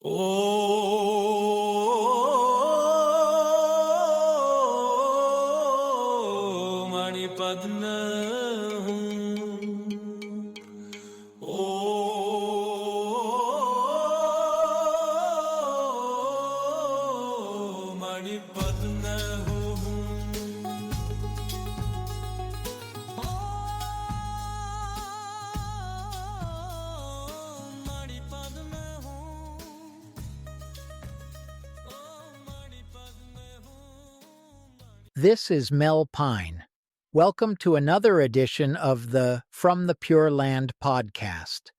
O Manipadma O Manipadma This is Mel Pine. Welcome to another edition of the From the Pure Land podcast.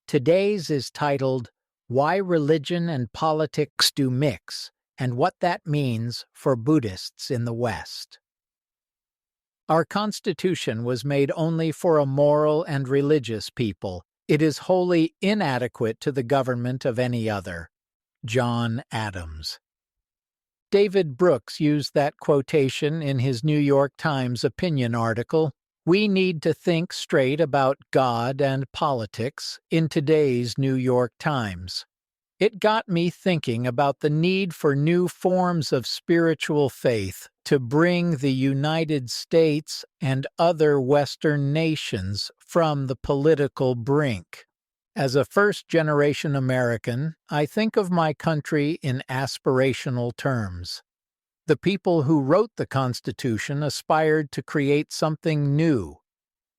Today's is titled, Why Religion and Politics Do Mix, and What That Means for Buddhists in the West. Our Constitution was made only for a moral and religious people. It is wholly inadequate to the government of any other. John Adams. David Brooks used that quotation in his New York Times opinion article, "We need to think straight about God and politics" in today's New York Times. It got me thinking about the need for new forms of spiritual faith to bring the United States and other Western nations from the political brink. As a first-generation American, I think of my country in aspirational terms. The people who wrote the Constitution aspired to create something new,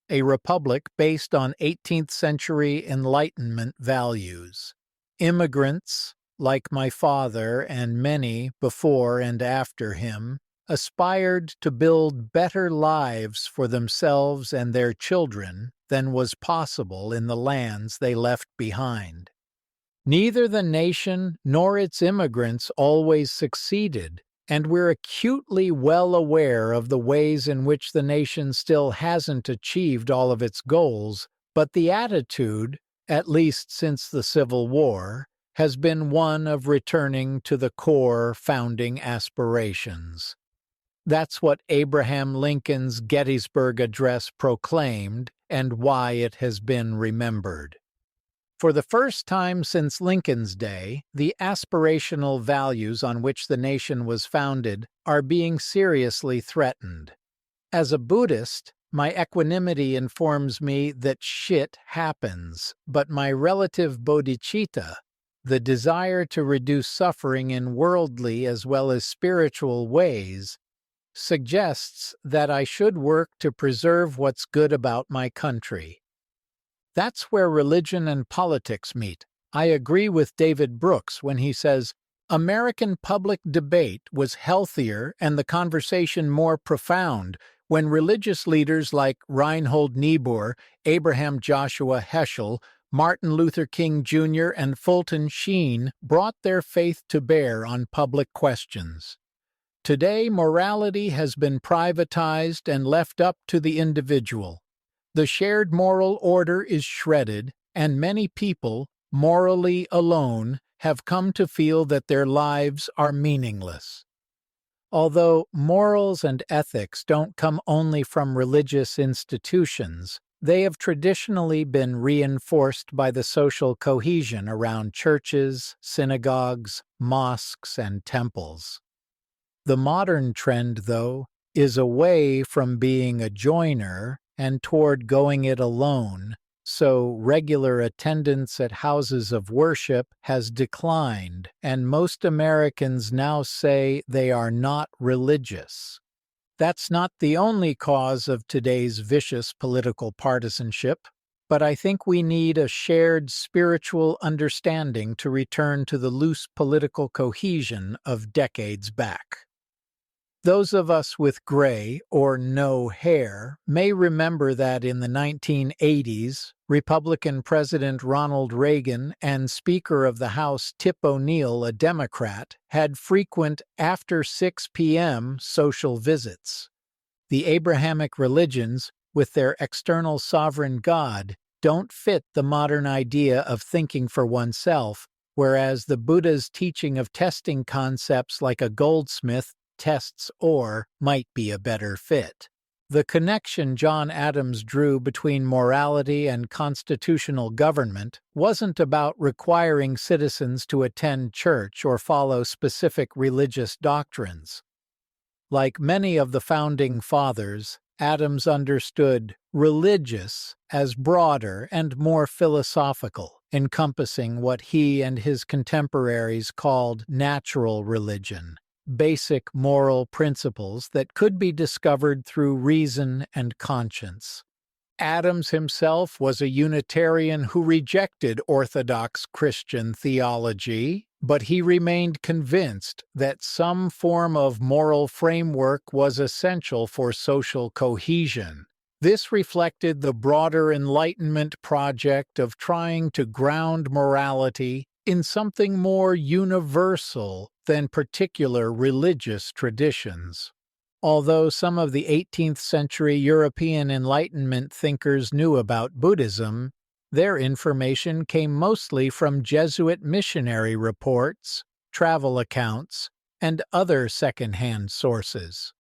a republic based on 18th century Enlightenment values. Immigrants, like my father and many before and after him, aspired to build better lives for themselves and their children than was possible in the lands they left behind. Neither the nation nor its immigrants always succeeded, and we're acutely well aware of the ways in which the nation still hasn't achieved all of its goals, but the attitude, at least since the Civil War, has been one of returning to the core founding aspirations. That's what Abraham Lincoln's Gettysburg Address proclaimed, and why it has been remembered. For the first time since Lincoln's day, the aspirational values on which the nation was founded are being seriously threatened. As a Buddhist, my equanimity informs me that shit happens, but my relative bodhicitta, the desire to reduce suffering in worldly as well as spiritual ways, suggests that I should work to preserve what's good about my country. That's where religion and politics meet. I agree with David Brooks when he says, American public debate was healthier and the conversation more profound when religious leaders like Reinhold Niebuhr, Abraham Joshua Heschel, Martin Luther King Jr., and Fulton Sheen brought their faith to bear on public questions. Today, morality has been privatized and left up to the individual. The shared moral order is shredded, and many people, morally alone, have come to feel that their lives are meaningless. Although morals and ethics don't come only from religious institutions, they have traditionally been reinforced by the social cohesion around churches, synagogues, mosques, and temples. The modern trend, though, is away from being a joiner and toward going it alone, so regular attendance at houses of worship has declined, and most Americans now say they are not religious. That's not the only cause of today's vicious political partisanship, but I think we need a shared spiritual understanding to return to the loose political cohesion of decades back. Those of us with gray or no hair may remember that in the 1980s, Republican President Ronald Reagan and Speaker of the House Tip O'Neill, a Democrat, had frequent after 6 p.m. social visits. The Abrahamic religions, with their external sovereign God, don't fit the modern idea of thinking for oneself, whereas the Buddha's teaching of testing concepts like a goldsmith tests ore might be a better fit. The connection John Adams drew between morality and constitutional government wasn't about requiring citizens to attend church or follow specific religious doctrines. Like many of the founding fathers, Adams understood religious as broader and more philosophical, encompassing what he and his contemporaries called natural religion, basic moral principles that could be discovered through reason and conscience. Adams himself was a Unitarian who rejected Orthodox Christian theology, but he remained convinced that some form of moral framework was essential for social cohesion. This reflected the broader Enlightenment project of trying to ground morality in something more universal than particular religious traditions. Although some of the 18th century European Enlightenment thinkers knew about Buddhism, their information came mostly from Jesuit missionary reports, travel accounts, and other second-hand sources.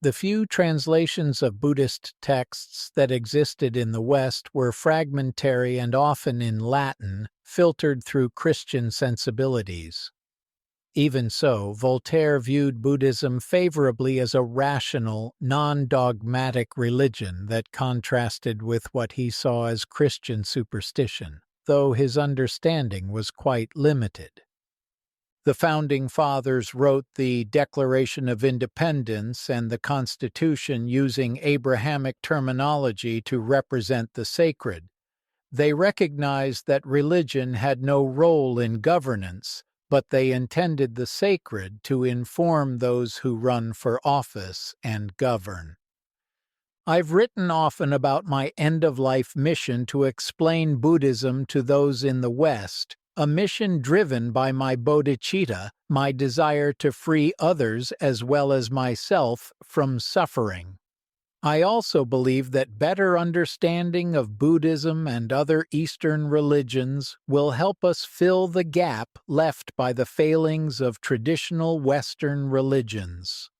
The few translations of Buddhist texts that existed in the West were fragmentary and often in Latin, filtered through Christian sensibilities. Even so, Voltaire viewed Buddhism favorably as a rational, non-dogmatic religion that contrasted with what he saw as Christian superstition, though his understanding was quite limited. The Founding Fathers wrote the Declaration of Independence and the Constitution using Abrahamic terminology to represent the sacred. They recognized that religion had no role in governance, but they intended the sacred to inform those who run for office and govern. I've written often about my end-of-life mission to explain Buddhism to those in the West, a mission driven by my bodhicitta, my desire to free others as well as myself from suffering. I also believe that better understanding of Buddhism and other Eastern religions will help us fill the gap left by the failings of traditional Western religions.